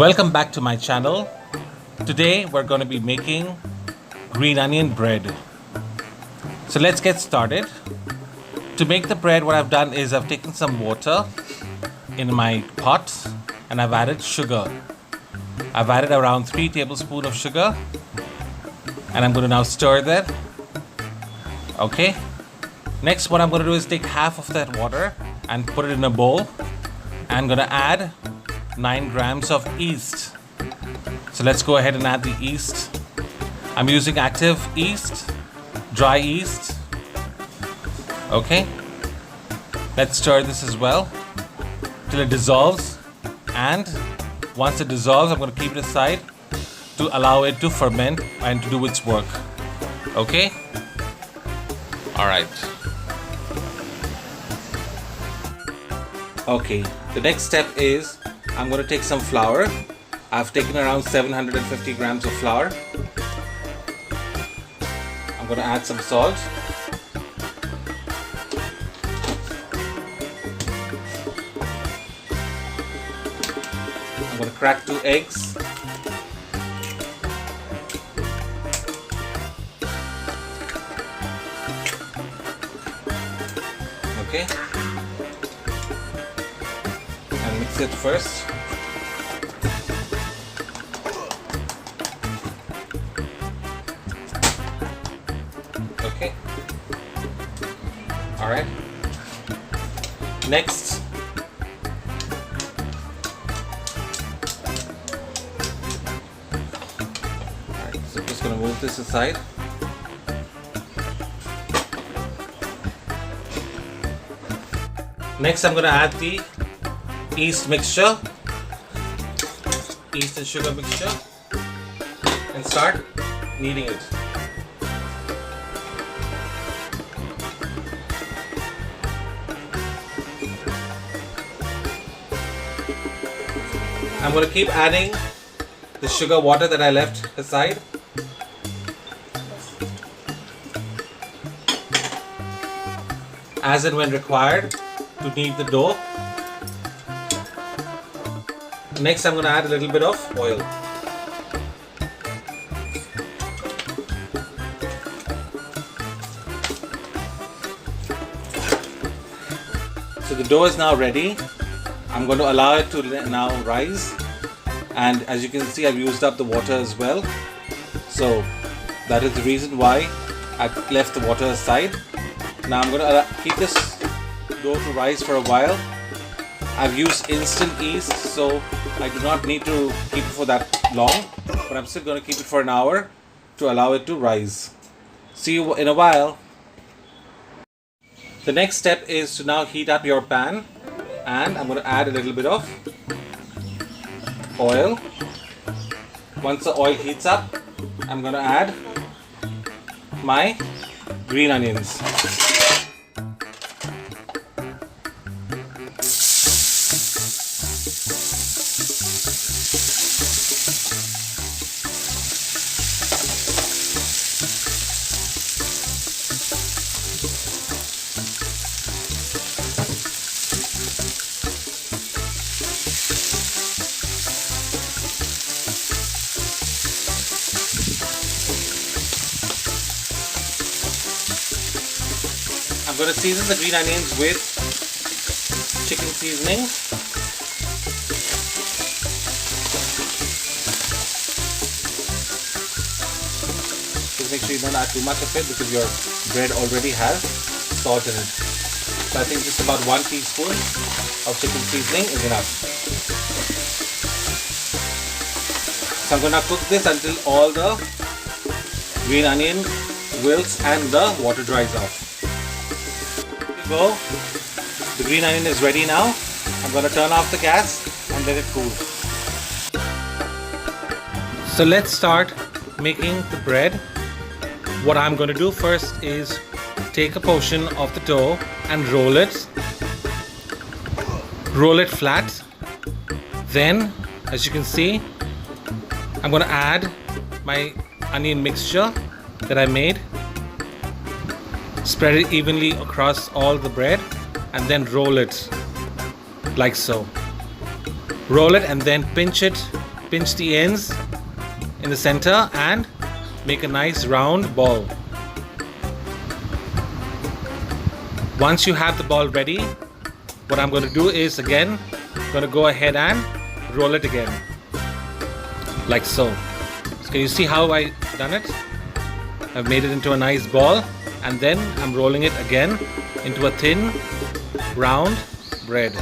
Welcome back to my channel. Today we're going to be making green onion bread. So let's get started. To make the bread, what I've done is I've taken some water in my pot and I've added sugar. I've added around 3 tablespoons of sugar and I'm going to now stir that. Okay. Next, what I'm going to do is take half of that water and put it in a bowl. I'm going to add 9 grams of yeast. So let's go ahead and add the yeast. I'm using active yeast, dry yeast. Okay. Let's stir this as well till it dissolves. And once it dissolves, I'm going to keep it aside to allow it to ferment and to do its work. Okay. All right. Okay. The next step is I'm going to take some flour. I've taken around 750 grams of flour. I'm going to add some salt. I'm going to crack 2 eggs. Okay. And mix it first. Okay. All right. Next, all right. So just gonna move this aside. Next, I'm gonna add the yeast mixture, yeast and sugar mixture, and start kneading it. I'm going to keep adding the sugar water that I left aside. As and when required to knead the dough. Next, I'm going to add a little bit of oil. So the dough is now ready. I'm going to allow it to now rise, and as you can see, I've used up the water as well. So that is the reason why I've left the water aside. Now I'm going to keep this dough to rise for a while. I've used instant yeast, so I do not need to keep it for that long, but I'm still going to keep it for an hour to allow it to rise. See you in a while. The next step is to now heat up your pan. And I'm going to add a little bit of oil. Once the oil heats up, I'm going to add my green onions. I'm going to season the green onions with chicken seasoning. Just make sure you don't add too much of it because your bread already has salt in it. So I think just about 1 teaspoon of chicken seasoning is enough. So I'm going to cook this until all the green onion wilts and the water dries off. Go. The green onion is ready now. I'm going to turn off the gas and let it cool. So let's start making the bread. What I'm going to do first is take a portion of the dough and roll it flat. Then, as you can see, I'm going to add my onion mixture that I made. Spread it evenly across all the bread and then roll it like so. Roll it and then pinch it pinch the ends in the center and make a nice round ball. Once you have the ball ready, what I'm going to do is again going to go ahead and roll it again, like so. So can you see how I done it? I've made it into a nice ball, and then I'm rolling it again into a thin round bread,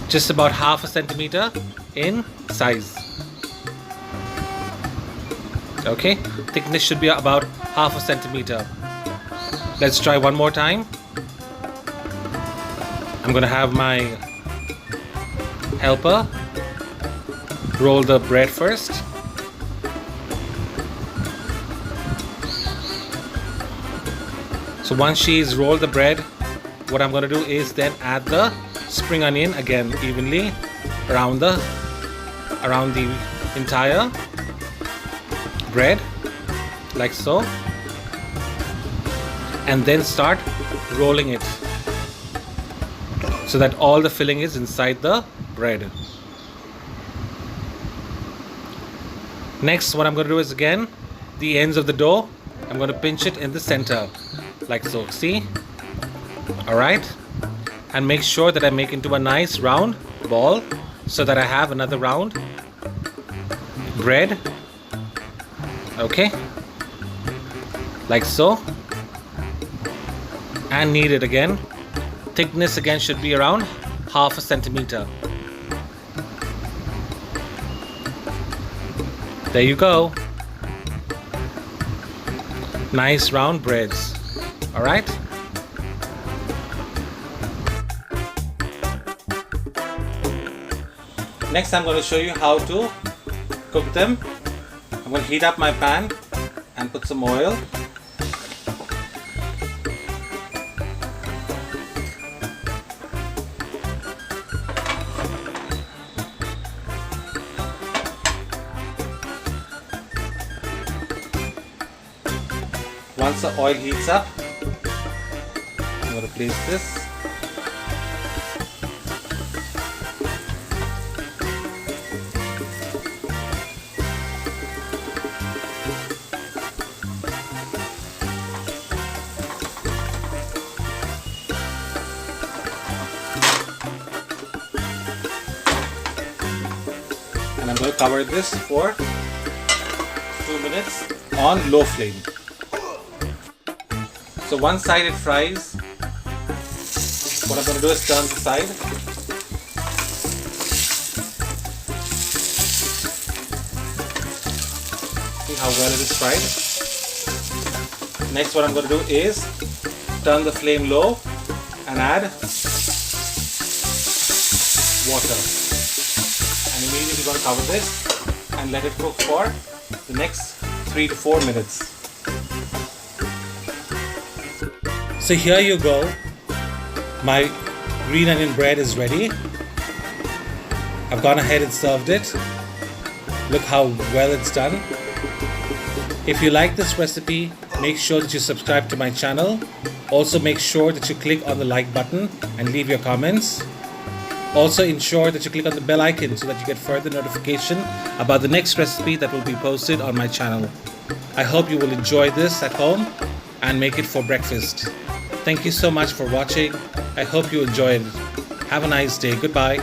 just about half a centimeter in size. Okay, thickness should be about half a centimeter. Let's try one more time. I'm gonna have my helper roll the bread first. So once she's rolled the bread, what I'm gonna do is then add the spring onion again evenly around the entire bread, like so, and then start rolling it so that all the filling is inside the bread. Next, what I'm going to do is again the ends of the dough, I'm going to pinch it in the center, like so. See? Alright, and make sure that I make into a nice round ball so that I have another round bread. Okay, like so, and knead it again. Thickness again should be around half a centimeter. There you go. Nice round breads. Alright. Next, I'm going to show you how to cook them. I'm going to heat up my pan and put some oil. Once the oil heats up, I'm going to place this. And I'm going to cover this for 2 minutes on low flame. So one side it fries. What I'm going to do is turn the side. See how well it is fried. Next, what I'm going to do is turn the flame low and add water. And immediately going to cover this and let it cook for the next 3 to 4 minutes. So here you go. My green onion bread is ready. I've gone ahead and served it. Look how well it's done. If you like this recipe, make sure that you subscribe to my channel. Also make sure that you click on the like button and leave your comments. Also ensure that you click on the bell icon so that you get further notification about the next recipe that will be posted on my channel. I hope you will enjoy this at home and make it for breakfast. Thank you so much for watching. I hope you enjoyed it. Have a nice day. Goodbye.